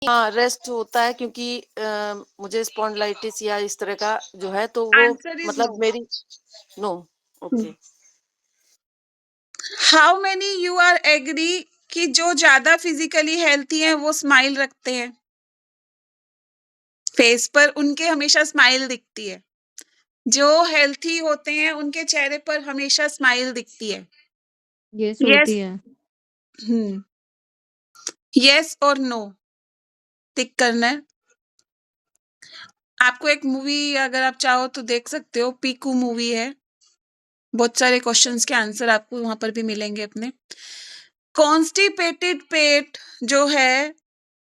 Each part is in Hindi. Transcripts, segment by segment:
हाँ, रेस्ट होता है क्योंकि मुझे स्पॉन्डिलाइटिस या इस तरह का जो है तो वो आंसर इज नो। मतलब मेरी no. Okay. How many you are agree कि जो ज्यादा फिजिकली हेल्थी हैं वो स्माइल रखते हैं? फेस पर उनके हमेशा स्माइल दिखती है। जो हेल्थी होते हैं उनके चेहरे पर हमेशा स्माइल दिखती है। Yes yes. होती है। हम्म। यस और नो टिक करना है। आपको एक मूवी अगर आप चाहो तो देख सकते हो, पीकू मूवी है। बहुत सारे क्वेश्चंस के आंसर आपको वहां पर भी मिलेंगे अपने। कॉन्स्टिपेटेड पेट जो है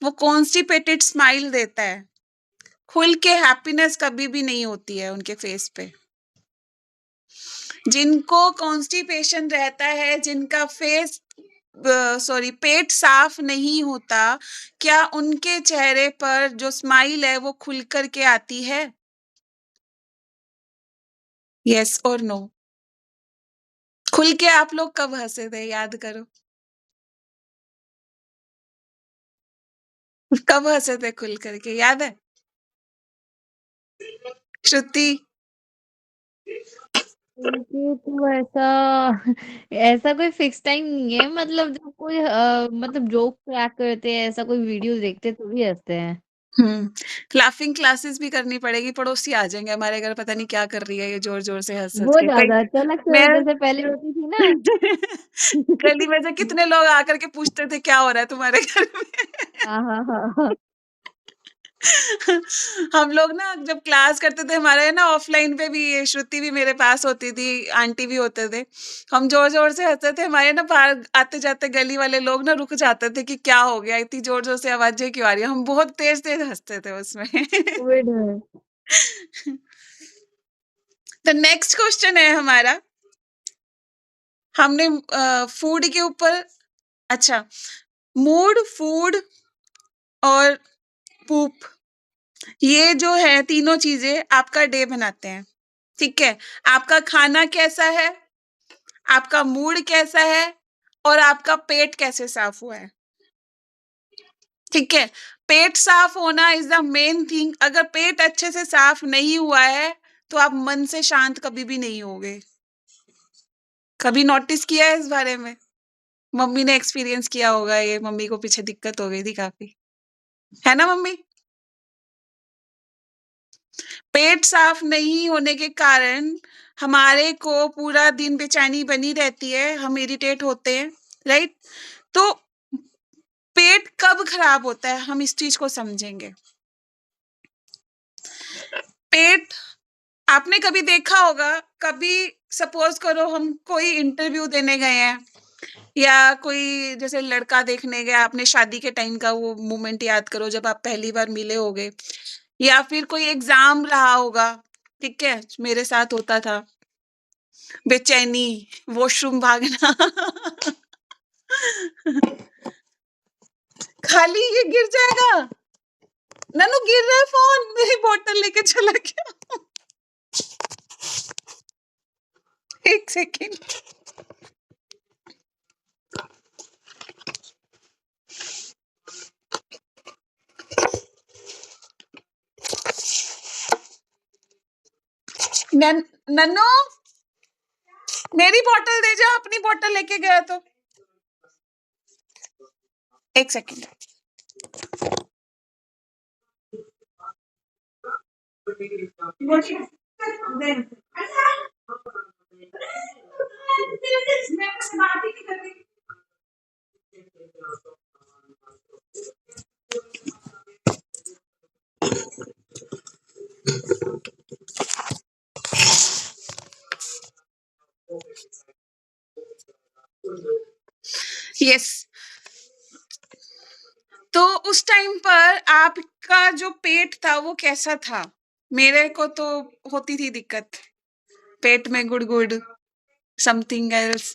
वो कॉन्स्टिपेटेड स्माइल देता है। खुल के हैप्पीनेस कभी भी नहीं होती है उनके फेस पे। जिनको कॉन्स्टिपेशन रहता है, जिनका फेस सॉरी पेट साफ नहीं होता, क्या उनके चेहरे पर जो स्माइल है वो खुल कर के आती है? यस और नो। खुल के आप लोग कब हंसे थे, याद करो। कब हंसे थे खुल करके, याद है? श्रुति। उनके तो ऐसा ऐसा कोई फिक्स टाइम नहीं है, मतलब जब कोई मतलब जोक क्रैक करते हैं, ऐसा कोई वीडियो देखते हैं तो भी हंसते हैं। लाफिंग क्लासेस भी करनी पड़ेगी, पड़ोसी आ जाएंगे हमारे घर, पता नहीं क्या कर रही है ये जोर जोर से हंस हंस वो के कहीं। ज्यादा अच्छा लगता मैं है, जैसे पहले होती थी ना। गली में से कितने लोग आकर के पूछते थे क्या हो रहा है तुम्हारे घर में। हाँ हाँ हाँ हाँ। हम लोग ना जब क्लास करते थे, हमारे ना ऑफलाइन पे भी ये श्रुति भी मेरे पास होती थी, आंटी भी होते थे। हम जोर जोर से हंसते थे, हमारे ना बाहर आते जाते गली वाले लोग ना रुक जाते थे कि क्या हो गया, इतनी जोर जोर से आवाजें क्यों आ रही है। हम बहुत तेज तेज हंसते थे उसमें। कोविड में। तो नेक्स्ट क्वेश्चन है हमारा। हमने फूड के ऊपर, अच्छा, मूड, फूड और पूप, ये जो है तीनों चीजें आपका डे बनाते हैं। ठीक है। आपका खाना कैसा है, आपका मूड कैसा है, और आपका पेट कैसे साफ हुआ है। ठीक है। पेट साफ होना इज द मेन थिंग। अगर पेट अच्छे से साफ नहीं हुआ है तो आप मन से शांत कभी भी नहीं होगे। कभी नोटिस किया है इस बारे में? मम्मी ने एक्सपीरियंस किया होगा ये, मम्मी को पीछे दिक्कत हो गई थी काफी, है ना मम्मी? पेट साफ नहीं होने के कारण हमारे को पूरा दिन बेचैनी बनी रहती है, हम इरिटेट होते हैं, राइट? तो पेट कब खराब होता है हम इस चीज को समझेंगे। पेट, आपने कभी देखा होगा, कभी सपोज करो हम कोई इंटरव्यू देने गए हैं, या कोई जैसे लड़का देखने गया, आपने शादी के टाइम का वो मोमेंट याद करो जब आप पहली बार मिले होगे, या फिर कोई एग्जाम रहा होगा। ठीक है, मेरे साथ होता था, बेचैनी, वॉशरूम भागना। खाली ये गिर जाएगा, ननू गिर रहा है फोन, मेरी बोतल लेके चला गया। एक सेकेंड। नन्नू, मेरी बोतल दे जा, अपनी बोतल लेके गया तो। एक सेकेंड। यस। तो उस टाइम पर आपका जो पेट था वो कैसा था? मेरे को तो होती थी दिक्कत, पेट में गुड़गुड़, समथिंग एल्स।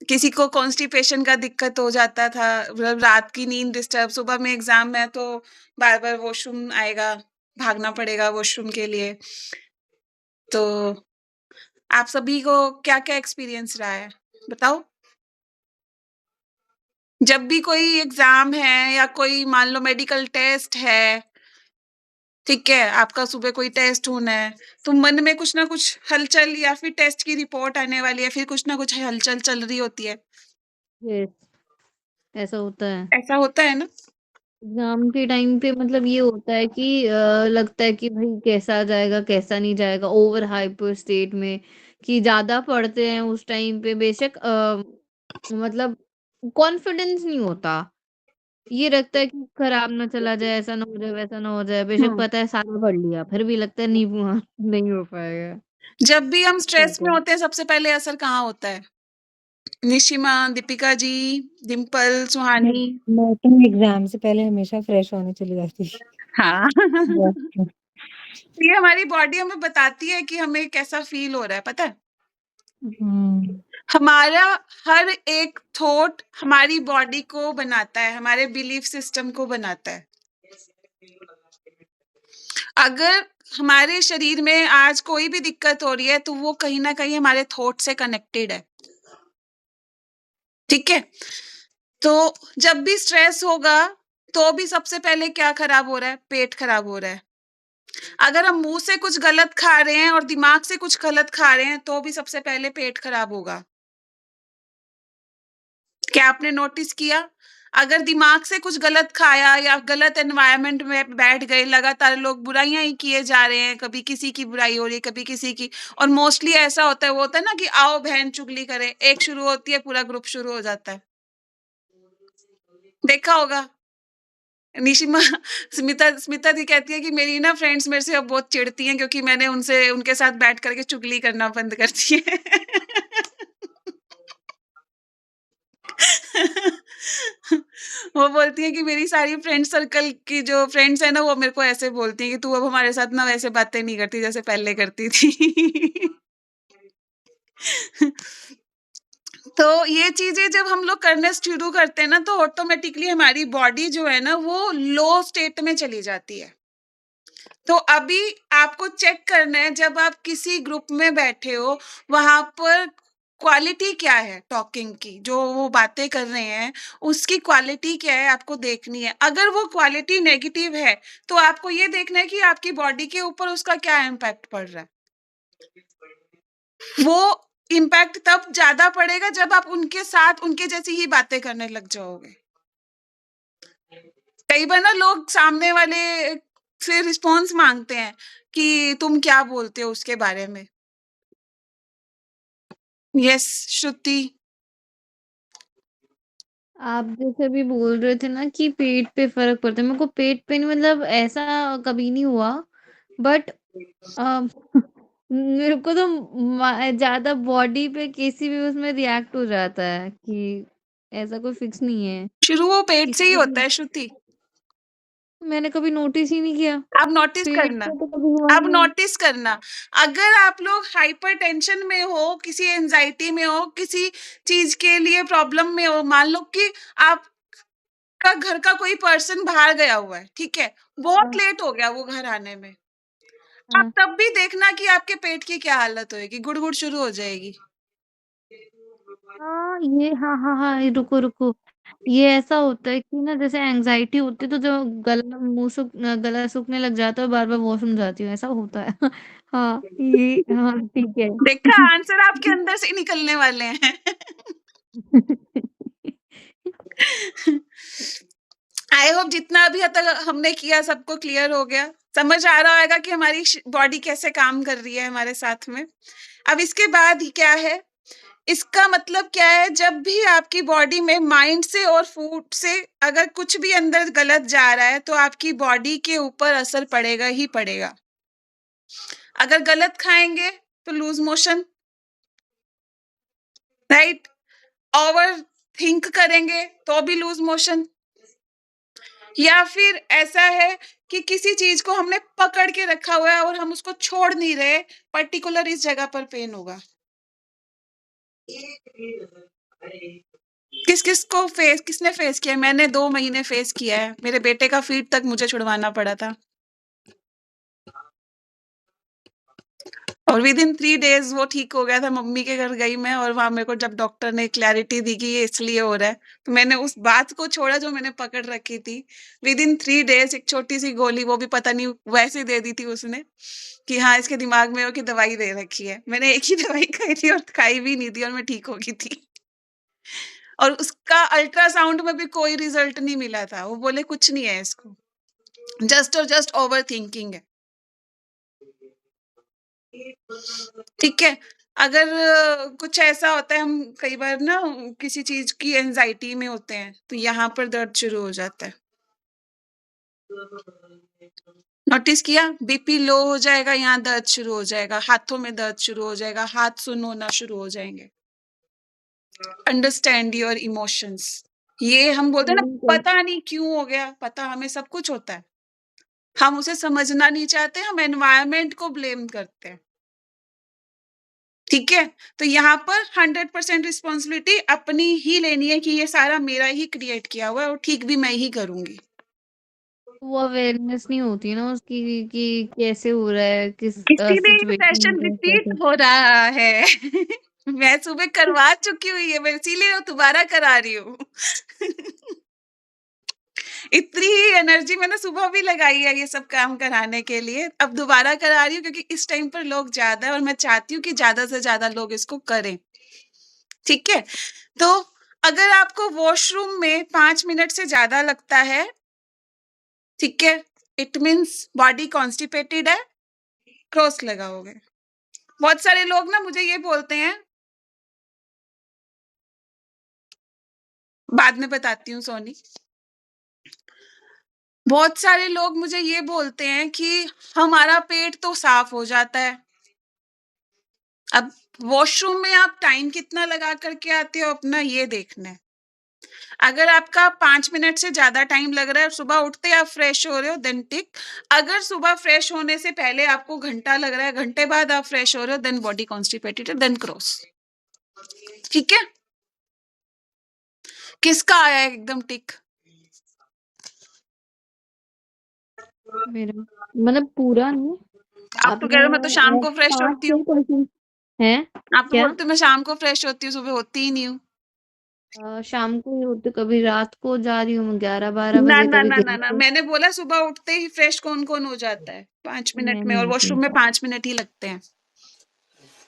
किसी को कॉन्स्टिपेशन का दिक्कत हो जाता था, मतलब रात की नींद डिस्टर्ब, सुबह में एग्जाम है तो बार बार वॉशरूम आएगा, भागना पड़ेगा वॉशरूम के लिए। तो आप सभी को क्या क्या एक्सपीरियंस रहा है, बताओ। जब भी कोई एग्ज़ाम है या कोई मान लो मेडिकल टेस्ट है, ठीक है? आपका सुबह कोई टेस्ट होना है, तो मन में कुछ ना कुछ हलचल या फिर टेस्ट की रिपोर्ट आने वाली है, फिर कुछ ना कुछ हलचल चल रही होती है। यस, ऐसा होता है। ऐसा होता है ना? एग्ज़ाम के टाइम पे मतलब ये होता है कि लगता है कि भई कैसा जाएगा, कैसा नहीं जाएगा, ओवर हाइपर स्टेट में कि ज़्यादा पढ़ते हैं उस टाइम पे बेशक मतलब कॉन्फिडेंस नहीं होता। ये लगता है कि खराब ना चला जाए, ऐसा ना हो जाए, वैसा ना हो जाए। बेशक हुँ। पता है सारा पढ़ लिया, फिर भी लगता है नहीं हुआ, नहीं हो पाएगा। जब भी हम स्ट्रेस ठीक में है। होते हैं, सबसे पहले असर कहाँ होता है? निशिमा, दीपिका जी, डिम्पल, मैं सुहानी। मैं तो एग्ज़ाम से पहले हमेशा फ्रेश होने चली जाती थी। हाँ। बस। ये हमारी बॉडी हमें बताती है कि हमें कैसा फ़ील हो रहा है, पता है? हुँ। हमारा हर एक थॉट हमारी बॉडी को बनाता है, हमारे बिलीफ सिस्टम को बनाता है। अगर हमारे शरीर में आज कोई भी दिक्कत हो रही है, तो वो कहीं न कहीं हमारे थॉट से कनेक्टेड है, ठीक है? तो जब भी स्ट्रेस होगा, तो भी सबसे पहले क्या खराब हो रहा है? पेट खराब हो रहा है। अगर हम मुँह से कुछ गलत खा रहे हैं और दिमाग से कुछ गलत खा रहे हैं, तो भी सबसे पहले पेट खराब होगा। क्या आपने नोटिस किया? अगर दिमाग से कुछ गलत खाया या गलत एनवायरनमेंट में बैठ गए, लगातार लोग बुराइयाँ ही किए जा रहे हैं, कभी किसी की बुराई हो रही है, कभी किसी की और मोस्टली ऐसा होता है, वो होता है ना कि आओ बहन चुगली करें, एक शुरू होती है, पूरा ग्रुप शुरू हो जाता है। देखा होगा। निशिमा स्मिता स्मिता दी कहती है कि मेरी ना फ्रेंड्स मेरे से अब बहुत चिढ़ती हैं क्योंकि मैंने उनसे उनके साथ बैठ कर के चुगली करना बंद कर दी है। वो बोलती है कि मेरी सारी फ्रेंड सर्कल की जो फ्रेंड्स हैं ना, वो मेरे को ऐसे बोलती हैं कि तू अब हमारे साथ ना वैसे बातें नहीं करती जैसे पहले करती थी। तो ये चीज़ें जब हम लोग करना शुरू करते हैं ना, तो ऑटोमेटिकली हमारी बॉडी जो है ना, वो लो स्टेट में चली जाती है। तो अभी आपको चेक करना है, जब आप किसी ग्रुप में बैठे हो, वहाँ पर क्वालिटी क्या है टॉकिंग की, जो वो बातें कर रहे हैं, उसकी क्वालिटी क्या है आपको देखनी है। अगर वो क्वालिटी नेगेटिव है, तो आपको ये देखना है कि आपकी बॉडी के ऊपर उसका क्या इम्पैक्ट पड़ रहा है। वो इम्पैक्ट तब ज़्यादा पड़ेगा जब आप उनके साथ उनके जैसी ही बातें करने लग जाओगे। कई बार ना लोग सामने वाले से रिस्पॉन्स माँगते हैं कि तुम क्या बोलते हो उसके बारे में? यस, श्रुति। आप जैसे अभी बोल रहे थे ना कि पेट पे फ़र्क पड़ता है, मेरे को पेट पे नहीं मतलब ऐसा कभी नहीं हुआ बट अ, मेरे को तो ज़्यादा बॉडी पे किसी भी उसमें रिएक्ट हो जाता है कि ऐसा कोई फिक्स नहीं है। शुरू वो पेट से ही किसी होता भी है श्रुति। मैंने कभी नोटिस ही नहीं किया। अब नोटिस पेट करना, पे तो कभी हुआ अब नहीं है। नोटिस करना। अगर आप लोग हाइपरटेंशन में हो, किसी एंग्ज़ायटी में हो, किसी चीज़ के लिए प्रॉब्लम में हो, मान लो कि आपका घर का कोई पर्सन बाहर गया हुआ है, ठीक है? बहुत हाँ, लेट हो गया वो घर आने में। आप हाँ। तब भी देखना कि आपके पेट की क्या हालत होएगी, गुड़गुड़ शुरू हो जाएगी। हाँ, ये हाँ, हाँ, हाँ, ये रुको, रुको। ये ऐसा होता है कि ना जैसे एंग्ज़ायटी होती है तो जो गला सूखने लग जाता है और बार-बार वॉशरूम जाती हूँ, ऐसा होता है। हाँ, ये हाँ, ठीक है। देखा आंसर आपके अंदर से ही निकलने वाले हैं। आई होप जितना अभी तक हमने किया सबको क्लियर हो गया। समझ आ रहा होगा कि हमारी बॉडी कैसे काम कर रही है हमारे साथ में। अब इसके बाद ही क्या है, इसका मतलब क्या है, जब भी आपकी बॉडी में माइंड से और फूड से अगर कुछ भी अंदर गलत जा रहा है, तो आपकी बॉडी के ऊपर असर पड़ेगा ही पड़ेगा। अगर गलत खाएँगे तो loose motion, right? Overthink करेंगे तो भी लूज़ मोशन, या फिर ऐसा है कि किसी चीज़ को हमने पकड़ के रखा हुआ है और हम उसको छोड़ नहीं रहे, पर्टिकुलर इस जगह पर पेन होगा। किसने फेस किया है? मैंने 2 महीने फेस किया है। मेरे बेटे का फीड तक मुझे छुड़वाना पड़ा था। और विदिन 3 डेज़ वो ठीक हो गया था। मम्मी के घर गई मैं और वहाँ मेरे को जब डॉक्टर ने क्लैरिटी दी कि ये इसलिए हो रहा है, तो मैंने उस बात को छोड़ा जो मैंने पकड़ रखी थी। विदिन 3 डेज़ एक छोटी-सी गोली, वो भी पता नहीं वैसे दे दी थी उसने कि हाँ, इसके दिमाग में हो कि दवाई दे रखी है। मैंने एक ही दवाई खाई थी और खाई भी नहीं थी और मैं ठीक हो गई थी। और उसका अल्ट्रासाउंड में भी कोई रिज़ल्ट नहीं मिला था। वो बोले कुछ नहीं है इसको, जस्ट और जस्ट ओवरथिंकिंग है। ठीक है? अगर कुछ ऐसा होता है, हम कई बार ना किसी चीज़ की एंग्ज़ायटी में होते हैं, तो यहाँ पर दर्द शुरू हो जाता है। नोटिस किया? बीपी लो हो जाएगा, यहाँ दर्द शुरू हो जाएगा, हाथों में दर्द शुरू हो जाएगा, हाथ सुन्न होना शुरू हो जाएँगे। Understand your emotions. ये हम बोलते हैं ना, ठीक है। पता नहीं क्यों हो गया, पता हमें सब कुछ होता है। हम उसे समझना नहीं चाहते, हम एनवायरनमेंट को ब्लेम करते हैं। ठीक है? तो यहाँ पर 100% रिस्पॉन्सिबिलिटी अपनी ही लेनी है कि ये सारा मेरा ही क्रिएट किया हुआ है और ठीक भी मैं ही करूँगी। वो अवेयरनेस नहीं होती ना उसकी कि कैसे हो रहा है, किस इसीलिए ये सिचुएशन सेशन में रिपीट कैसे। हो रहा है। मैं सुबह करवा चुकी हुई है, मैं इसीलिए दोबारा करा रही हूँ। इतनी ही एनर्जी मैंने सुबह भी लगाई है ये सब काम कराने के लिए, अब दोबारा करा रही हूँ क्योंकि इस टाइम पर लोग ज़्यादा है और मैं चाहती हूँ कि ज़्यादा से ज़्यादा लोग इसको करें। ठीक है? तो अगर आपको वॉशरूम में 5 मिनट से ज़्यादा लगता है, ठीक है? इट मीन्स बॉडी कॉन्स्टिपेटेड है, क्रॉस लगाओगे। बहुत सारे लोग ना मुझे ये बोलते हैं, बाद में बताती हूँ सोनी। बहुत सारे लोग मुझे ये बोलते हैं कि हमारा पेट तो साफ हो जाता है। अब वॉशरूम में आप टाइम कितना लगा कर के आते हो, अपना ये देखना है। अगर आपका 5 मिनट से ज़्यादा टाइम लग रहा है, सुबह उठते आप फ्रेश हो रहे हो, देन टिक। अगर सुबह फ्रेश होने से पहले आपको घंटा लग रहा है, घंटे बाद आप फ्रेश हो रहे हो, देन बॉडी कॉन्स्टिपेटेड है, देन क्रॉस। ठीक है? किसका आया है एकदम टिक? मेरा मतलब पूरा नहीं, आप तो कह रहे हो मैं तो शाम को फ्रेश 5 होती हूँ। 6 क्वेश्चन हैं। आप तो क्या? बोलते हो मैं शाम को फ्रेश होती हूँ, सुबह होती ही नहीं हूँ। शाम को ही होते, कभी रात को जा रही हूँ 11-12 ना, बजे, ना, कभी ना, दिन ना, ना, को। मैंने बोला सुबह उठते ही फ्रेश कौन-कौन हो जाता है 5 मिनट मैं में, नहीं और होती। वॉशरूम में 5 मिनट ही लगते हैं।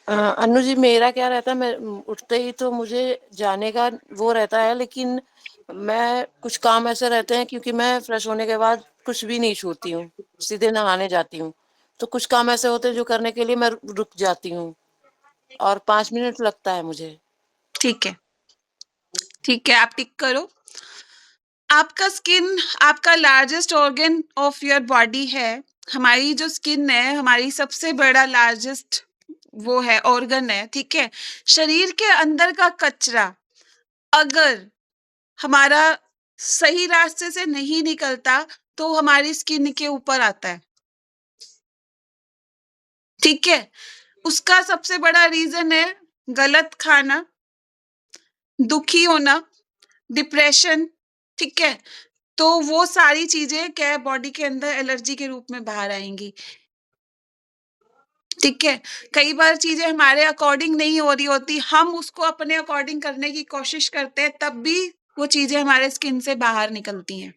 अनु जी, मेरा क्या रहता है, मैं उठते ही तो मुझे जाने का वो रहता है, लेकिन मैं कुछ काम ऐसे रहते हैं क्योंकि मैं फ्रेश होने के बाद कुछ भी नहीं छूती हूँ, सीधे नहाने जाती हूँ। तो कुछ काम ऐसे होते हैं जो करने के लिए मैं रुक जाती हूँ और 5 मिनट लगता है मुझे। ठीक है, ठीक है, आप टिक करो। आपका स्किन आपका largest organ of your body है। हमारी जो स्किन है, हमारी सबसे बड़ा लार्जेस्ट वो है, ऑर्गन है, ठीक है? शरीर के अंदर का कचरा अगर हमारा सही रास्ते से नहीं निकलता, तो हमारी स्किन के ऊपर आता है। ठीक है? उसका सबसे बड़ा रीज़न है गलत खाना, दुखी होना, डिप्रेशन, ठीक है? तो वो सारी चीज़ें क्या है, बॉडी के अंदर एलर्जी के रूप में बाहर आएँगी। ठीक है? कई बार चीज़ें हमारे अकॉर्डिंग नहीं हो रही होती, हम उसको अपने अकॉर्डिंग करने की कोशिश करते हैं, तब भी वो चीज़ें हमारे स्किन से बाहर निकलती हैं।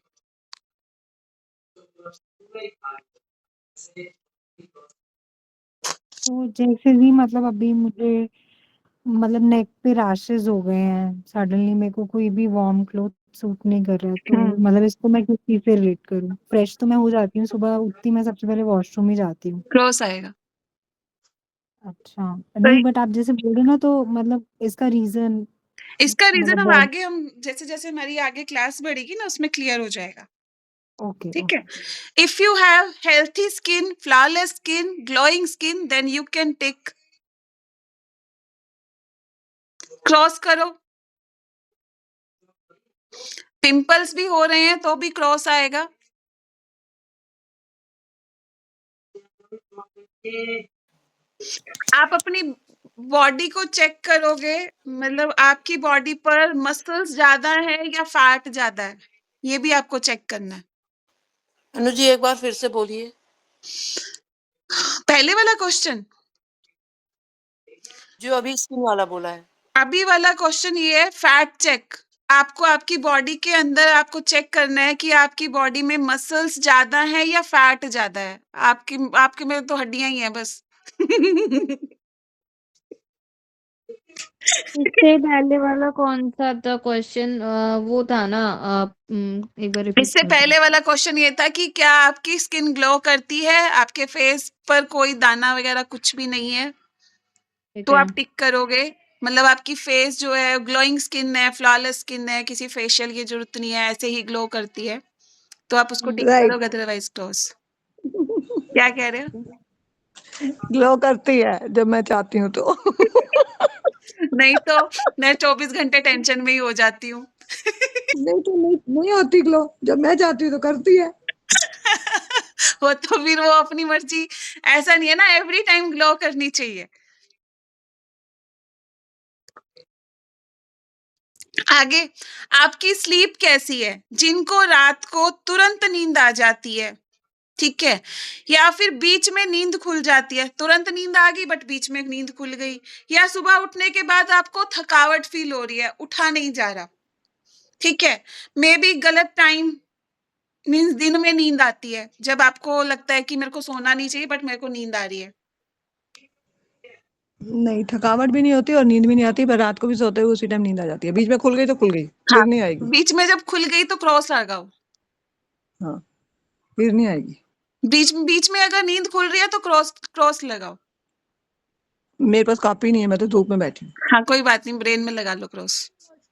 तो जैसे भी मतलब अभी मुझे मतलब नेक पे रैशेज़ हो गए हैं, सडनली मेरे को कोई भी वार्म क्लॉथ सूट नहीं कर रहा है, तो हुँ, मतलब इसको मैं किस चीज़ से रिलेट करूँ? फ्रेश तो मैं हो जाती हूँ, सुबह उठती मैं सबसे पहले वॉशरूम ही जाती हूँ। क्रॉस आएगा। अच्छा, तो नहीं बट आप जैसे बोल रहे हो ना, तो मतलब इसका रीज़न इसका रीज़न मतलब हम बॉडी। आगे, हम जैसे-जैसे हमारी आगे क्लास बढ़ेगी ना, उसमें क्लियर हो जाएगा। ओके, ठीक है? Okay. If you have healthy skin, flawless skin, glowing skin, then you can tick. Cross करो। पिंपल्स भी हो रहे हैं तो भी क्रॉस आएगा। आप अपनी बॉडी को चेक करोगे, मतलब आपकी बॉडी पर मसल्स ज़्यादा है या फैट ज़्यादा है, ये भी आपको चेक करना है। अनु जी, एक बार फिर से बोलिए। पहले वाला क्वेश्चन, जो अभी स्किन वाला बोला है। अभी वाला क्वेश्चन ये है, फैट चेक। आपको आपकी बॉडी के अंदर आपको चेक करना है कि आपकी बॉडी में मसल्स ज्यादा है या फैट ज्यादा है। आपकी आपके में तो हड्डियां ही हैं बस। इससे पहले वाला कौन-सा था क्वेश्चन? वो था ना, एक बार रिपीट इससे कर दो। पहले वाला क्वेश्चन ये था कि क्या आपकी स्किन ग्लो करती है, आपके फेस पर कोई दाना वगैरह कुछ भी नहीं है, ठीक तो है। आप टिक करोगे। मतलब आपकी फेस जो है ग्लोइंग स्किन है, फ्लॉलेस स्किन है, किसी फेशियल की जरूरत नहीं है, ऐसे ही ग्लो करती है, तो आप उसको टिक राइट। करोगे, अदरवाइज क्लोज। क्या कह रहे हो? ग्लो करती है जब मैं चाहती हूँ तो। नहीं तो मैं 24 घंटे टेंशन में ही हो जाती हूँ। नहीं तो नहीं होती ग्लो, जब मैं चाहती हूँ तो करती है। वो तो फिर वो अपनी मर्जी। ऐसा नहीं है ना, एवरी टाइम ग्लो करनी चाहिए। आगे, आपकी स्लीप कैसी है? जिनको रात को तुरंत नींद आ जाती है, ठीक है, या फिर बीच में नींद खुल जाती है, तुरंत नींद आ गई बट बीच में नींद खुल गई, या सुबह उठने के बाद आपको थकावट फील हो रही है, उठा नहीं जा रहा, ठीक है, मे बी गलत टाइम, मीन्स दिन में नींद आती है जब आपको लगता है कि मेरे को सोना नहीं चाहिए बट मेरे को नींद आ रही है। नहीं, थकावट भी नहीं होती और नींद भी नहीं आती, पर रात को भी सोते हुए उसी टाइम नींद आ जाती है। बीच में खुल गई तो खुल गई, हाँ, फिर नहीं आएगी। बीच में जब खुल गई तो क्रॉस लगाओ। हाँ, फिर नहीं आएगी। बीच में अगर नींद खुल रही है तो क्रॉस लगाओ। मेरे पास कॉपी नहीं है, मैं तो धूप में बैठी हूँ। हाँ, कोई बात नहीं, ब्रेन में लगा लो क्रॉस।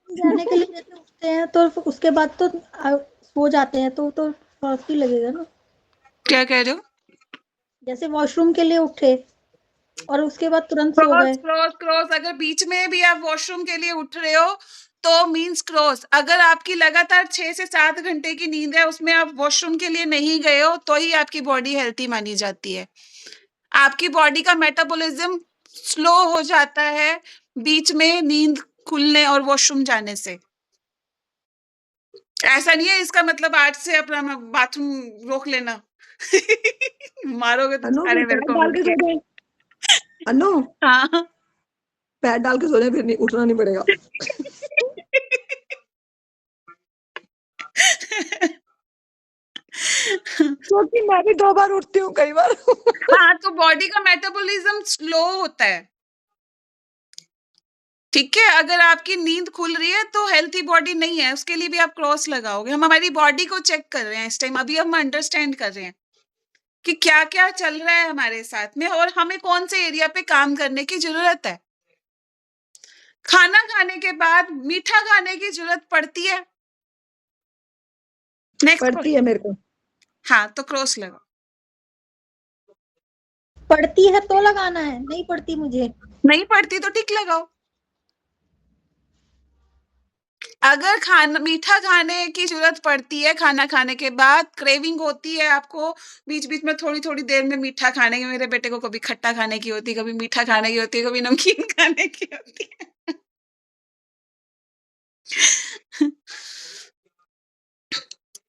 जाने के लिए जैसे उठते हैं तो उसके बाद तो सो जाते हैं तो फर्क ही लगेगा ना। क्या कह रहे हो? जैसे वॉशरूम के लिए उठे और उसके बाद तुरंत सो क्रॉस गए। क्रॉस क्रॉस, अगर बीच में भी आप वॉशरूम के लिए उठ रहे हो तो मींस क्रॉस। अगर आपकी लगातार 6 से 7 घंटे की नींद है, उसमें आप वॉशरूम के लिए नहीं गए हो, तो ही आपकी बॉडी हेल्थी मानी जाती है। आपकी बॉडी का मेटाबॉलिज्म स्लो हो जाता है बीच में नींद खुलने और वॉशरूम जाने से। ऐसा नहीं है इसका मतलब आज से अपना बाथरूम रोक लेना। मारोगे तो अनु, सारे फिर मेरे पैर को डाल के मिलके। सो जाए। अनु, हाँ। पैर डाल के सो जाए, फिर नहीं उठना नहीं पड़ेगा। क्योंकि मैं भी 2 बार उठती हूँ कई बार। हाँ, तो बॉडी का मेटाबॉलिज्म स्लो होता है, ठीक है। अगर आपकी नींद खुल रही है तो हेल्थी बॉडी नहीं है, उसके लिए भी आप क्रॉस लगाओगे। हम हमारी बॉडी को चेक कर रहे हैं इस टाइम, अभी हम अंडरस्टैंड कर रहे हैं कि क्या क्या चल रहा है हमारे साथ में और हमें कौन से एरिया पे काम करने की जरूरत है। खाना खाने के बाद मीठा खाने की जरूरत पड़ती है? नेक्स्ट पड़ती है मेरे को। हाँ, तो क्रॉस लगाओ। पड़ती है तो लगाना है, नहीं पड़ती मुझे। नहीं पड़ती तो टिक लगाओ। अगर खाना मीठा खाने की जरूरत पड़ती है, खाना खाने के बाद क्रेविंग होती है आपको, बीच बीच में थोड़ी थोड़ी देर में मीठा खाने की, मेरे बेटे को कभी खट्टा खाने की होती है, कभी मीठा खाने की होती है, कभी नमकीन खाने की होती है।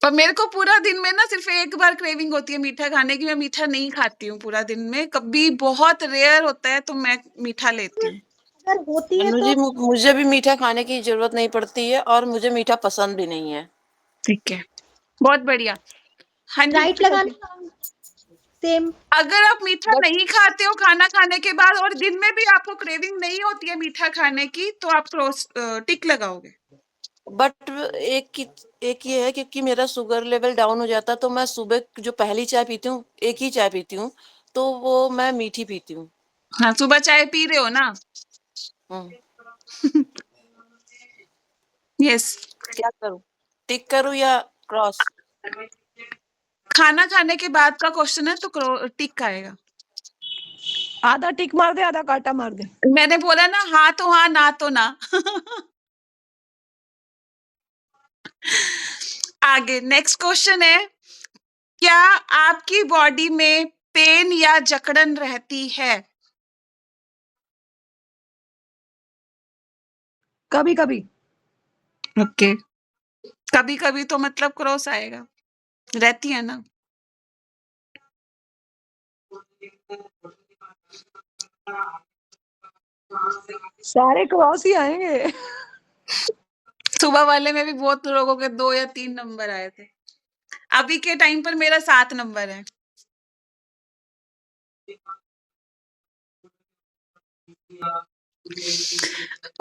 पर मेरे को पूरा दिन में ना सिर्फ एक बार क्रेविंग होती है मीठा खाने की, मैं मीठा नहीं खाती हूँ पूरा दिन में, कभी बहुत रेयर होता है तो मैं मीठा लेती हूँ। अगर होती है अनु तो जी, मुझे भी मीठा खाने की जरूरत नहीं पड़ती है और मुझे मीठा पसंद भी नहीं है। ठीक है, बहुत बढ़िया। हाँ जी, राइट लगाना सेम। अगर आप मीठा बट नहीं खाते हो खाना खाने के बाद और दिन में भी आपको क्रेविंग नहीं होती है मीठा खाने की, तो आप क्रॉस टिक लगाओगे। बट एक ये है, क्योंकि मेरा शुगर लेवल डाउन हो जाता है तो मैं सुबह जो पहली चाय पीती हूँ, एक ही चाय पीती हूँ, तो वो मैं मीठी पीती हूँ। हाँ, सुबह चाय पी रहे हो ना? यस। क्या करूँ, टिक करूँ या क्रॉस? खाना खाने के बाद का क्वेश्चन है तो टिक आएगा। आधा टिक मार दे, आधा कांटा मार दे। मैंने बोला ना, हाँ तो हाँ, ना तो ना। आगे नेक्स्ट क्वेश्चन है, क्या आपकी बॉडी में पेन या जकड़न रहती है? कभी कभी। ओके, कभी कभी तो मतलब क्रॉस आएगा, रहती है ना। सारे क्रॉस ही आएंगे। सुबह वाले में भी बहुत लोगों के 2 या 3 नंबर आए थे। अभी के टाइम पर मेरा 7 नंबर है।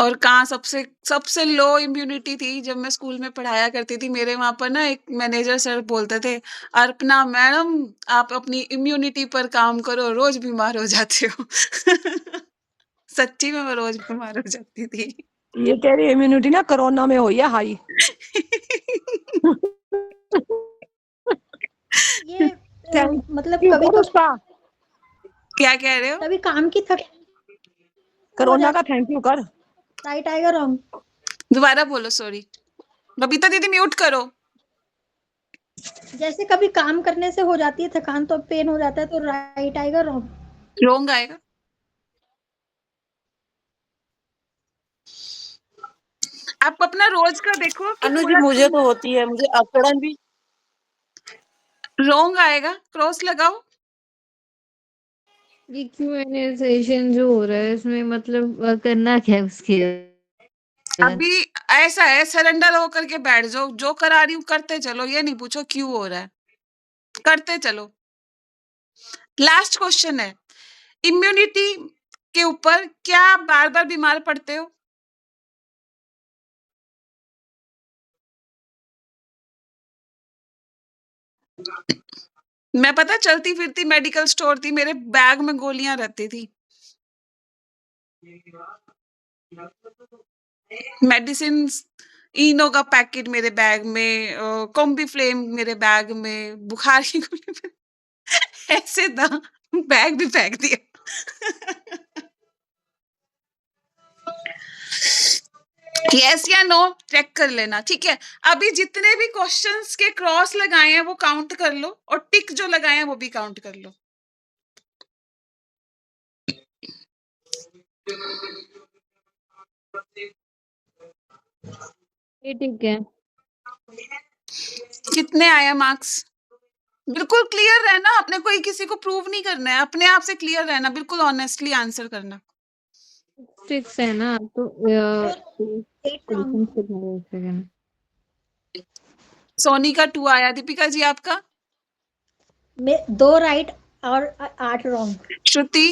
और कहाँ सबसे लो इम्यूनिटी थी जब मैं स्कूल में पढ़ाया करती थी। मेरे वहाँ पर ना एक मैनेजर सर बोलते थे, अर्पना मैडम आप अपनी इम्यूनिटी पर काम करो, रोज बीमार हो जाते हो। सच्ची में मैं रोज बीमार हो जाती थी। ये तेरी इम्यूनिटी ना कोरोना में हुई है हाई। ये थैंक मतलब यू कभी कर तो उसका, क्या कह रहे हो? कभी काम की थक हो कोरोना का जाती थैंक यू कर। राइट आएगा रॉन्ग। दोबारा बोलो, सॉरी। बबीता दीदी म्यूट करो। जैसे कभी काम करने से हो जाती है थकान तो पेन हो जाता है तो राइट आएगा रॉन्ग। रोंग आएगा। आप अपना रोज का देखो कि अनु जी पूरा मुझे तो होती है, मुझे अकड़न भी। रोंग आएगा, क्रॉस लगाओ। ये Q&A सेशन जो हो रहा है इसमें मतलब करना क्या है उसके अंदर? अभी ऐसा है, सरेंडर होकर के बैठ जाओ, जो करा रही हूँ करते चलो, ये नहीं पूछो क्यों हो रहा है, करते चलो। लास्ट क्वेश्चन है, इम्यूनिटी के ऊपर क्या आप बार बार बीमार पड़ते हो? मैं पता चलती फिरती मेडिकल स्टोर थी, मेरे बैग में गोलियां रहती थी, मेडिसिन। इनो का पैकेट मेरे बैग में, कॉम्बीफ्लेम मेरे बैग में, बुखार की गोली मेरे- ऐसे था, बैग भी फेंक दिया। यस या नो चेक कर लेना, ठीक है। अभी जितने भी क्वेश्चंस के क्रॉस लगाए हैं वो काउंट कर लो, और टिक जो लगाए हैं वो भी काउंट कर लो। ये ठीक है। कितने आया मार्क्स? बिल्कुल क्लियर रहना, अपने कोई किसी को प्रूव नहीं करना है, अपने आप से क्लियर रहना, बिल्कुल ऑनेस्टली आंसर करना। 6 है ना तो 8 रॉन्ग। एक सेकंड। सोनी का 2 आया, दीपिका जी आपका? में 2 राइट और 8 रॉन्ग। श्रुति,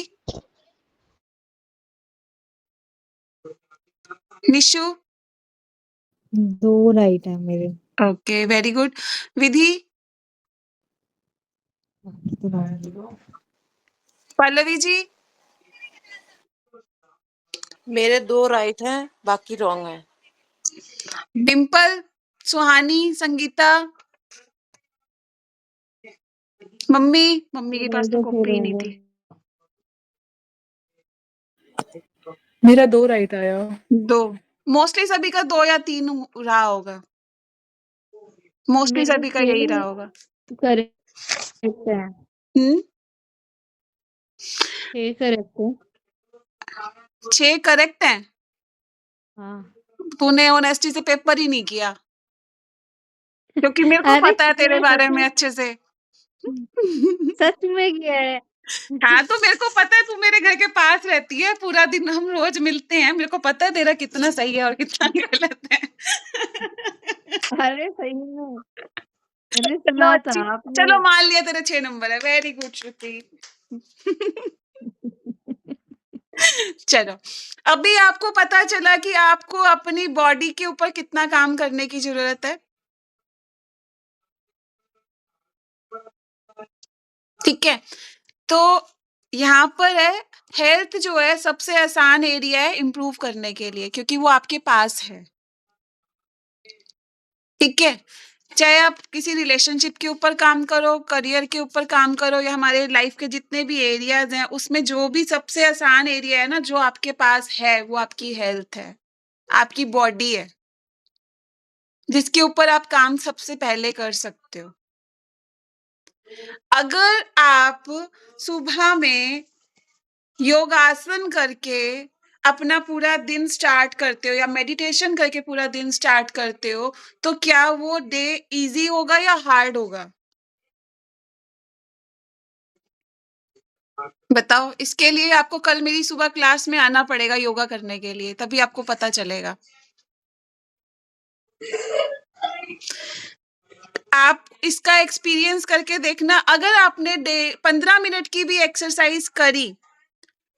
निशु, 2 राइट है मेरे। Okay very good. विधि, बाकी तो wrong है। पल्लवी जी, मेरे 2 राइट हैं, बाकी रॉन्ग है। डिम्पल, सुहानी, संगीता, मम्मी के पास तो कॉपी ही नहीं थी। मेरा 2 राइट आया। 2, मोस्टली सभी का 2 या 3 रहा होगा, मोस्टली मेरा सभी का यही रहा होगा। करेक्ट है। हम्म, 6 करेक्ट है। 6 करेक्ट है। हाँ। तूने ऑनेस्टी से पेपर ही नहीं किया, क्योंकि मेरे को अरे पता है तेरे मैं बारे सच में में अच्छे से। सच में किया है। हाँ, तो मेरे को पता है, तू मेरे घर के पास रहती है, पूरा दिन हम रोज मिलते हैं, मेरे को पता है तेरा कितना सही है और कितना गलत है। अरे सही में मैंने चलो सुना था अच्छी, आपने। चलो मान लिया तेरे 6 नंबर है, वेरी गुड श्रुति। चलो, अभी आपको पता चला कि आपको अपनी बॉडी के ऊपर कितना काम करने की जरूरत है, ठीक है। तो यहाँ पर है, हेल्थ जो है सबसे आसान एरिया है इम्प्रूव करने के लिए, क्योंकि वो आपके पास है, ठीक है। चाहे आप किसी रिलेशनशिप के ऊपर काम करो, करियर के ऊपर काम करो, या हमारे लाइफ के जितने भी एरियाज हैं, उसमें जो भी सबसे आसान एरिया है ना जो आपके पास है, वो आपकी हेल्थ है, आपकी बॉडी है, जिसके ऊपर आप काम सबसे पहले कर सकते हो। अगर आप सुबह में योगासन करके अपना पूरा दिन स्टार्ट करते हो, या मेडिटेशन करके पूरा दिन स्टार्ट करते हो, तो क्या वो डे इजी होगा या हार्ड होगा? बताओ, इसके लिए आपको कल मेरी सुबह क्लास में आना पड़ेगा योगा करने के लिए, तभी आपको पता चलेगा। आप इसका एक्सपीरियंस करके देखना, अगर आपने 15 मिनट की भी एक्सरसाइज करी,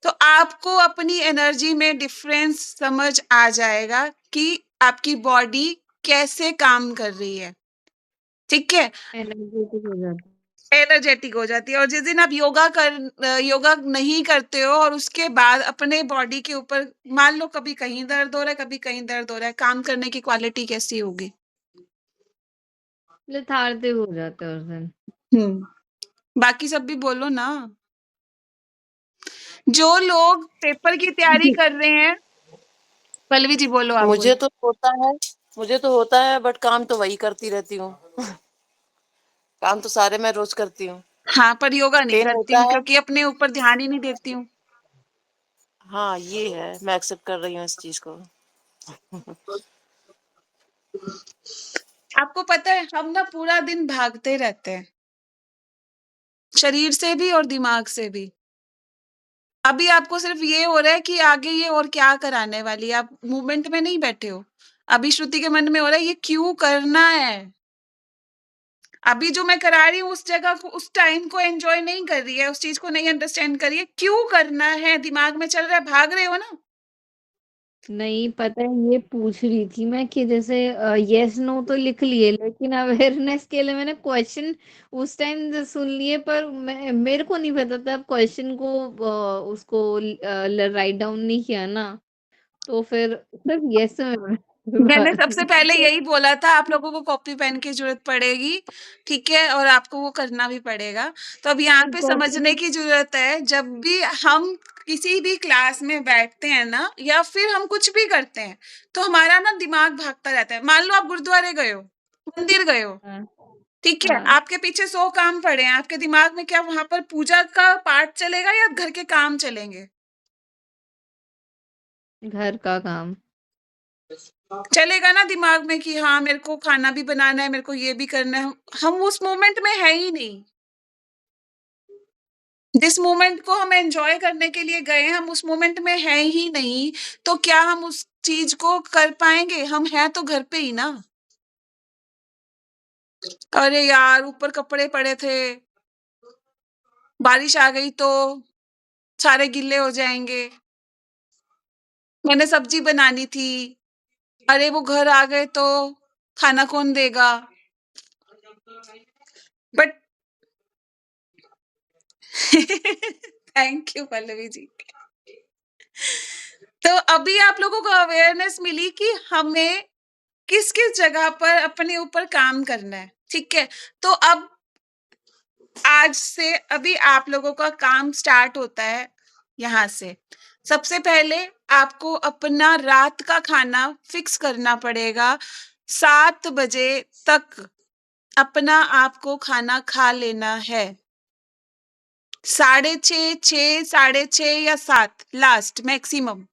तो आपको अपनी एनर्जी में डिफरेंस समझ आ जाएगा कि आपकी बॉडी कैसे काम कर रही है, ठीक है? एनर्जेटिक हो जाता है। एनर्जेटिक हो जाती है। और जिस दिन आप योगा नहीं करते हो और उसके बाद अपने बॉडी के ऊपर मान लो कभी कहीं दर्द हो रहा है, कभी कहीं दर्द हो रहा है, काम करने की क्वालिटी कैसी होगी? लेथार्जिक हो जाता है उस दिन। बाकी सब भी बोलो ना। जो लोग पेपर की तैयारी कर रहे हैं, पल्लवी जी बोलो, आप मुझे बोलो। तो होता है बट काम तो वही करती रहती हूँ। काम तो सारे मैं रोज करती हूँ। हाँ, पर योगा नहीं पेन करती होता हूँ है। क्योंकि अपने ऊपर ध्यान ही नहीं देती हूँ। हाँ, ये है, मैं एक्सेप्ट कर रही हूँ इस चीज को। आपको पता है हम ना पूरा दिन भागते रहते हैं, शरीर से भी और दिमाग से भी। अभी आपको सिर्फ ये हो रहा है कि आगे ये और क्या कराने वाली है, आप मूवमेंट में नहीं बैठे हो। अभी श्रुति के मन में हो रहा है ये क्यों करना है। अभी जो मैं करा रही हूँ उस जगह को, उस टाइम को एंजॉय नहीं कर रही है, उस चीज को नहीं अंडरस्टैंड कर रही है, क्यों करना है, दिमाग में चल रहा है, भाग रहे हो ना। नहीं, पता है ये पूछ रही थी मैं कि जैसे यस नो तो लिख लिए, लेकिन अवेयरनेस के लिए मैंने क्वेश्चन उस टाइम सुन लिए, पर मेरे को नहीं पता था क्वेश्चन को उसको राइट डाउन नहीं किया ना, तो फिर सिर्फ यस में मैंने सबसे पहले यही बोला था, आप लोगों को कॉपी पेन की जरूरत पड़ेगी, ठीक है, और आपको वो करना भी पड़ेगा। तो अब यहाँ पे समझने की जरूरत है, जब भी हम किसी भी क्लास में बैठते हैं ना, या फिर हम कुछ भी करते हैं, तो हमारा ना दिमाग भागता रहता है। मान लो आप गुरुद्वारे गए हो, मंदिर गए हो, हाँ, ठीक है, हाँ, आपके पीछे 100 काम पड़े हैं, आपके दिमाग में क्या वहां पर पूजा का पाठ चलेगा या घर के काम चलेंगे? घर का काम। चलेगा ना दिमाग में कि हाँ मेरे को खाना भी बनाना है, मेरे को ये भी करना है। हम उस मोमेंट में है ही नहीं। जिस मोमेंट को हम एंजॉय करने के लिए गए हैं, हम उस मोमेंट में है ही नहीं, तो क्या हम उस चीज को कर पाएंगे? हम हैं तो घर पे ही ना। अरे यार, ऊपर कपड़े पड़े थे, बारिश आ गई तो सारे गिल्ले हो जाएंगे, मैंने सब्जी बनानी थी, अरे वो घर आ गए तो खाना कौन देगा? But thank you Pallavi ji. तो अभी आप लोगों को अवेयरनेस मिली कि हमें किस किस जगह पर अपने ऊपर काम करना है, ठीक है? तो अब आज से अभी आप लोगों का काम स्टार्ट होता है यहाँ से। सबसे पहले आपको अपना रात का खाना फिक्स करना पड़ेगा। 7 बजे तक अपना आपको खाना खा लेना है। 6:30, 6, 6:30 या 7 लास्ट मैक्सिमम।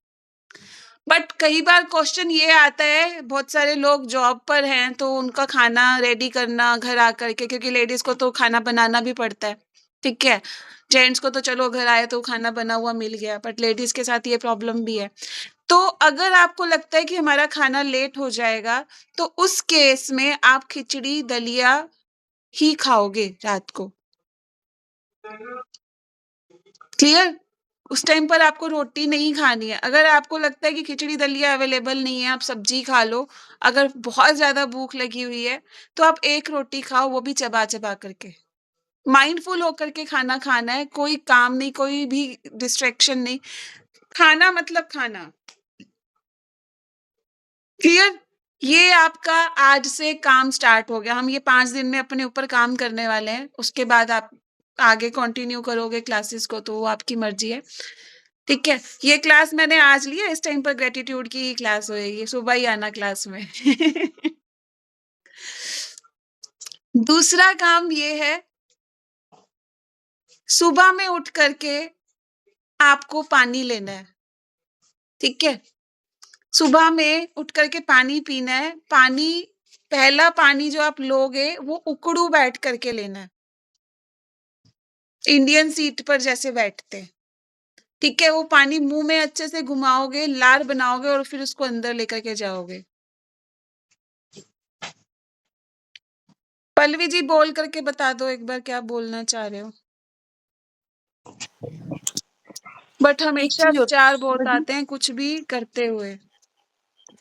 बट कई बार क्वेश्चन ये आता है, बहुत सारे लोग जॉब पर हैं तो उनका खाना रेडी करना घर आकर के, क्योंकि लेडीज को तो खाना बनाना भी पड़ता है, ठीक है? जेंट्स को तो चलो घर आए तो खाना बना हुआ मिल गया, बट लेडीज के साथ ये प्रॉब्लम भी है। तो अगर आपको लगता है कि हमारा खाना लेट हो जाएगा, तो उस केस में आप खिचड़ी दलिया ही खाओगे रात को। क्लियर? उस टाइम पर आपको रोटी नहीं खानी है। अगर आपको लगता है कि खिचड़ी दलिया अवेलेबल नहीं है, आप सब्जी खा लो। अगर बहुत ज्यादा भूख लगी हुई है तो आप एक रोटी खाओ, वो भी चबा चबा करके। माइंडफुल होकर के खाना खाना है, कोई काम नहीं, कोई भी डिस्ट्रैक्शन नहीं, खाना मतलब खाना। क्लियर? ये आपका आज से काम स्टार्ट हो गया। हम ये 5 दिन में अपने ऊपर काम करने वाले हैं, उसके बाद आप आगे कंटिन्यू करोगे क्लासेस को तो वो आपकी मर्जी है, ठीक है? ये क्लास मैंने आज ली है, इस टाइम पर ग्रेटिट्यूड की ही क्लास होएगी, सुबह ही आना क्लास में। दूसरा काम ये है, सुबह में उठ करके आपको पानी लेना है, ठीक है? सुबह में उठ करके पानी पीना है। पानी, पहला पानी जो आप लोगे वो उकड़ू बैठ करके लेना है। इंडियन सीट पर जैसे बैठते हैं, ठीक है? वो पानी मुंह में अच्छे से घुमाओगे, लार बनाओगे और फिर उसको अंदर लेकर के जाओगे। पल्लवी जी बोल करके बता दो एक बार क्या बोलना चाह रहे हो। बट एक हमेशा चीज विचार बहुत होती आते हैं कुछ भी करते हुए।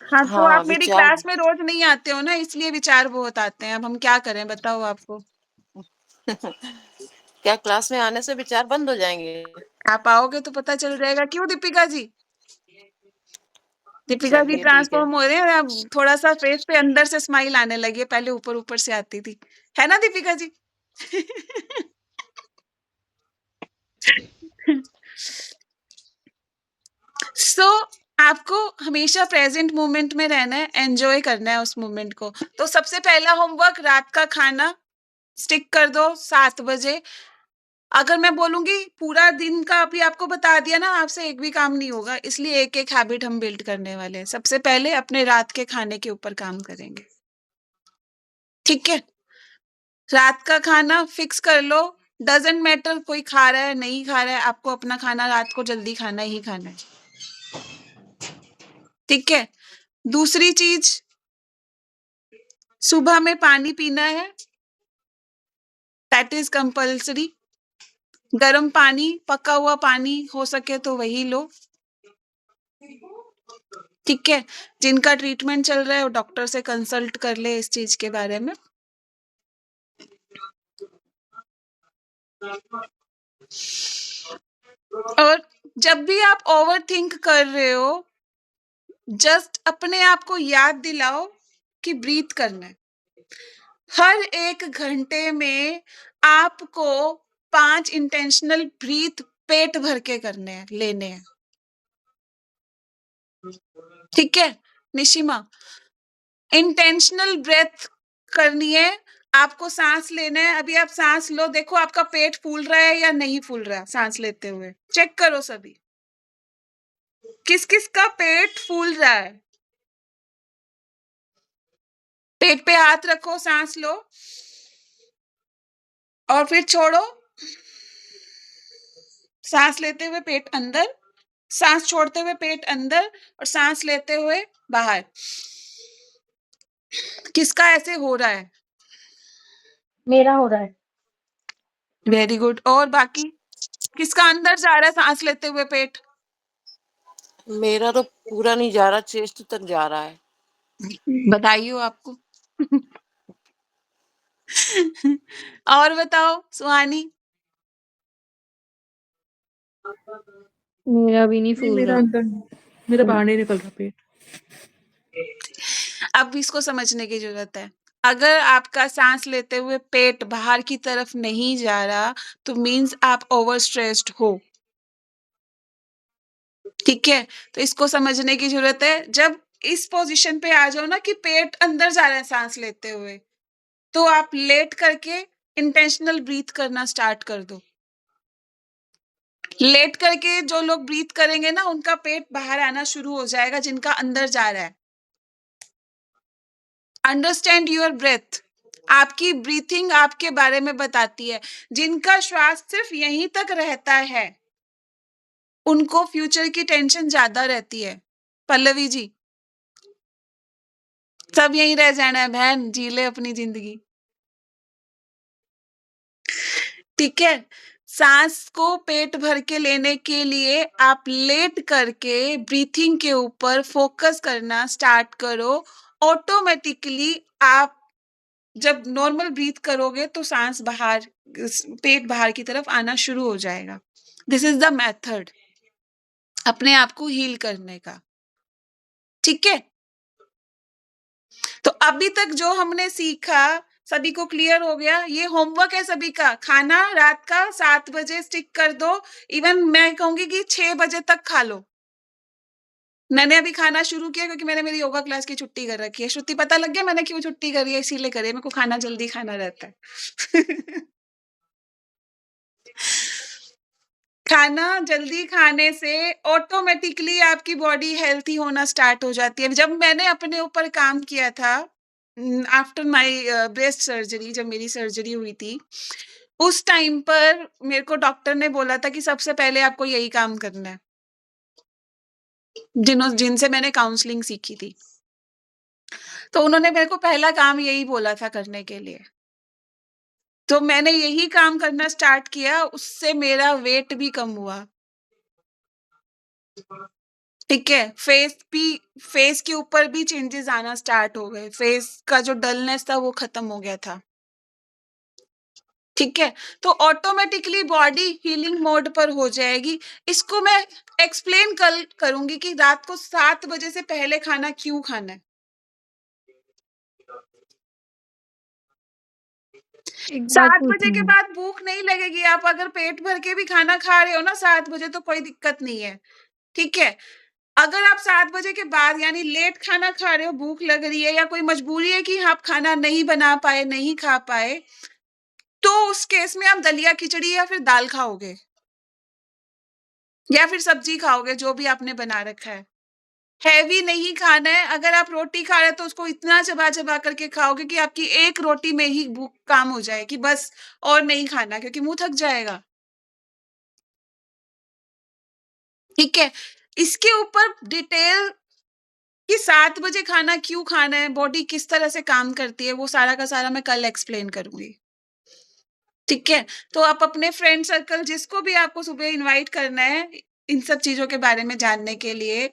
हाँ, तो हाँ आप मेरी विचार क्लास में रोज नहीं आते हो ना, इसलिए विचार बहुत आते हैं। अब हम क्या करें बताओ आपको? क्या क्लास में आने से विचार बंद हो जाएंगे? आप आओगे तो पता चल जाएगा। क्यों दीपिका जी? दीपिका जी चलिए ठीक है। ट्रांसफॉर्म हो रहे हैं, अब थोड़ा सा फेस पे अंदर से स्माइल आने लगी है, पहले ऊपर ऊपर से आती थी, है ना दीपिका जी? सो आपको हमेशा प्रेजेंट मोमेंट में रहना है, एंजॉय करना है उस मोमेंट को। तो सबसे पहला होमवर्क, रात का खाना स्टिक कर दो 7 बजे। अगर मैं बोलूंगी पूरा दिन का अभी आपको बता दिया ना, आपसे एक भी काम नहीं होगा, इसलिए एक एक हैबिट हम बिल्ड करने वाले हैं। सबसे पहले अपने रात के खाने के ऊपर काम करेंगे, ठीक है? रात का खाना फिक्स कर लो। डजेंट मैटर कोई खा रहा है नहीं खा रहा है, आपको अपना खाना रात को जल्दी खाना ही खाना है, ठीक है? दूसरी चीज, सुबह में पानी पीना है, दैट इज कंपल्सरी। गर्म पानी, पका हुआ पानी हो सके तो वही लो, ठीक है? जिनका ट्रीटमेंट चल रहा है वो डॉक्टर से कंसल्ट कर ले इस चीज के बारे में। और जब भी आप ओवर थिंक कर रहे हो, जस्ट अपने आप को याद दिलाओ कि ब्रीथ करना है। हर 1 घंटे में आपको 5 इंटेंशनल ब्रीथ पेट भर के करने हैं, लेने हैं, ठीक है? निशिमा, इंटेंशनल ब्रेथ करनी है, आपको सांस लेना है। अभी आप सांस लो, देखो आपका पेट फूल रहा है या नहीं फूल रहा सांस लेते हुए, चेक करो सभी, किस किस का पेट फूल रहा है। पेट पे हाथ रखो, सांस लो और फिर छोड़ो। सांस लेते हुए पेट अंदर, सांस छोड़ते हुए पेट अंदर और सांस लेते हुए बाहर। किसका ऐसे हो रहा है? मेरा हो रहा है। Very good. और बाकी किसका अंदर जा रहा है सांस लेते हुए पेट? मेरा तो पूरा नहीं जा रहा, चेस्ट तक जा रहा है। बधाई हो आपको। और बताओ सुहानी। मेरा भी नहीं नहीं फूल मेरा रहा। अंदर, मेरा बाहर नहीं निकल रहा पेट। अब इसको समझने की जरूरत है। अगर आपका सांस लेते हुए पेट बाहर की तरफ नहीं जा रहा तो मीन्स आप ओवर स्ट्रेस्ड हो, ठीक है? तो इसको समझने की जरूरत है। जब इस पोजीशन पे आ जाओ ना कि पेट अंदर जा रहा है सांस लेते हुए, तो आप लेट करके इंटेंशनल ब्रीथ करना स्टार्ट कर दो। लेट करके जो लोग ब्रीथ करेंगे ना, उनका पेट बाहर आना शुरू हो जाएगा, जिनका अंदर जा रहा है। Understand your breath. आपकी ब्रीथिंग आपके बारे में बताती है। जिनका श्वास सिर्फ यहीं तक रहता है, उनको फ्यूचर की टेंशन ज्यादा रहती है। पल्लवी जी, सब यहीं रह जाना है बहन, जी ले अपनी जिंदगी, ठीक है? सांस को पेट भर के लेने के लिए आप लेट करके ब्रीथिंग के ऊपर फोकस करना स्टार्ट करो। ऑटोमेटिकली आप जब नॉर्मल ब्रीथ करोगे तो सांस बाहर, पेट बाहर की तरफ आना शुरू हो जाएगा। दिस इज द मेथड अपने आप को हील करने का, ठीक है? तो अभी तक जो हमने सीखा सभी को क्लियर हो गया? ये होमवर्क है सभी का। खाना रात का 7 बजे स्टिक कर दो। इवन मैं कहूंगी कि 6 बजे तक खा लो। मैंने अभी खाना शुरू किया क्योंकि मैंने मेरी योगा क्लास की छुट्टी कर रखी है। श्रुति पता लग गया मैंने क्यों छुट्टी करी है? इसीलिए करी है, मेरे को खाना जल्दी खाना रहता है। खाना जल्दी खाने से ऑटोमेटिकली आपकी बॉडी हेल्थी होना स्टार्ट हो जाती है। जब मैंने अपने ऊपर काम किया था आफ्टर माय ब्रेस्ट सर्जरी, जब मेरी सर्जरी हुई थी, उस टाइम पर मेरे को डॉक्टर ने बोला था कि सबसे पहले आपको यही काम करना है, जिनसे मैंने काउंसलिंग सीखी थी। तो उन्होंने मेरे को पहला काम यही बोला था करने के लिए। तो मैंने यही काम करना स्टार्ट किया, उससे मेरा वेट भी कम हुआ। ठीक है? फेस के ऊपर भी चेंजेस आना स्टार्ट हो गए। फेस का जो डलनेस था वो खत्म हो गया था। ठीक है? तो ऑटोमेटिकली बॉडी हीलिंग मोड पर हो जाएगी। इसको मैं एक्सप्लेन कल करूँगी कि रात को 7 बजे से पहले खाना क्यों खाना है। 7 बजे के बाद भूख नहीं लगेगी। आप अगर पेट भर के भी खाना खा रहे हो ना 7 बजे तो कोई दिक्कत नहीं है। ठीक है? अगर आप 7 बजे के बाद यानी लेट खाना खा रहे हो, भूख लग रही है या कोई मजबूरी है कि आप खाना नहीं बना पाए, नहीं खा पाए, तो उस केस में आप दलिया खिचड़ी या फिर दाल खाओगे। या फिर सब्जी खाओगे जो भी आपने बना रखा है। हेवी नहीं खाना है। अगर आप रोटी खा रहे हैं तो उसको इतना चबा-चबा करके खाओगे कि आपकी एक रोटी में ही भूख काम हो जाए कि बस और नहीं खाना क्योंकि मुँह थक जाएगा। ठीक है? इसके ऊपर डिटेल कि 7 बजे खाना क्यों खाना है, बॉडी किस तरह से काम करती है, वो सारा का सारा मैं कल एक्सप्लेन करूँगी। ठीक है? तो आप अपने फ्रेंड सर्कल जिसको भी आपको सुबह इनवाइट करना है, इन सब चीज़ों के बारे में जानने के लिए,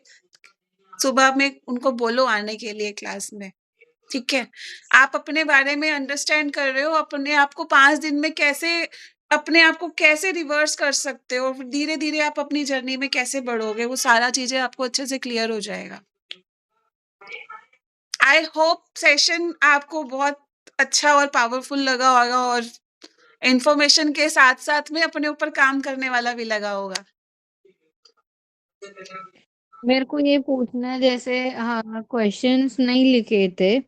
सुबह में उनको बोलो आने के लिए क्लास में। ठीक है? आप अपने बारे में अंडरस्टैंड कर रहे हो, अपने आप को 5 दिन में कैसे अपने आप को कैसे रिवर्स कर सकते हो, फिर धीरे-धीरे आप अपनी जर्नी में कैसे बढ़ोगे, वो सारा चीज़ें आपको अच्छे से क्लियर हो जाएगा। आई होप सेशन आपको बहुत अच्छा और पावरफुल लगा होगा और इन्फॉर्मेशन के साथ-साथ में अपने ऊपर काम करने वाला भी लगा होगा। मेरे को ये पूछना है जैसे हाँ, क्वेश्चंस नहीं लिखे थे,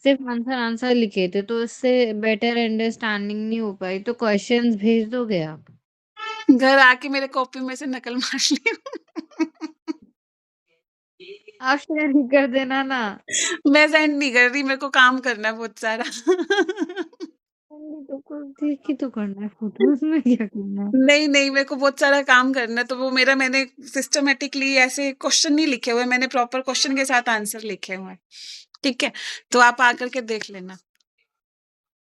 सिर्फ आंसर लिखे थे, तो इससे बेटर अंडरस्टैंडिंग नहीं हो पाई, तो क्वेश्चंस भेज दोगे आप? घर आके मेरे कॉपी में से नकल मार लियो। आप शेयर ही कर देना ना। मैं सेंड नहीं कर रही, मेरे को काम करना है बहुत सारा। तो ठीक ही तो करना है, फोटोज में क्या करना है? नहीं, नहीं, मेरे को बहुत सारा काम करना है, तो वो मैंने सिस्टमैटिकली ऐसे क्वेश्चन नहीं लिखे हुए, मैंने प्रॉपर क्वेश्चन के साथ आंसर लिखे हुए हैं। ठीक है? तो आप आकर के देख लेना।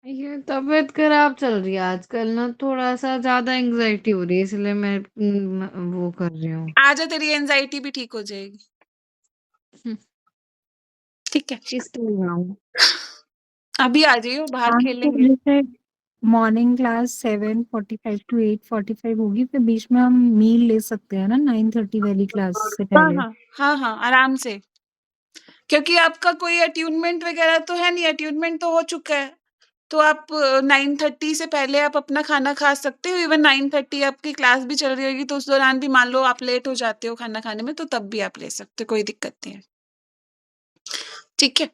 ये तबीयत खराब चल रही है आजकल ना, थोड़ा-सा ज़्यादा एंग्ज़ायटी हो रही है, इसलिए मैं वो कर रही हूँ। आजा तेरी एंग्ज़ायटी भी ठीक हो जाएगी। हुँ, ठीक है? किस टाइम आऊँ? अभी आ जाइयो, बाहर शाम को खेलेंगे। जैसे मॉर्निंग क्लास 7:45 टू 8:45 होगी, फिर बीच में हम मील ले सकते हैं ना 9:30 वाली क्लास से हाँ, पहले? हाँ। हाँ, हाँ, आराम से। क्योंकि आपका कोई अट्यूनमेंट वगैरह तो है नहीं, अट्यूनमेंट तो हो चुका है। तो आप 9:30 से पहले आप अपना खाना खा सकते हो। इवन 9:30 आपकी क्लास भी चल रही होगी, तो उस दौरान भी मान लो आप लेट हो जाते हो खाना खाने में, तो तब भी आप ले सकते हो, कोई दिक्कत नहीं है। ठीक है?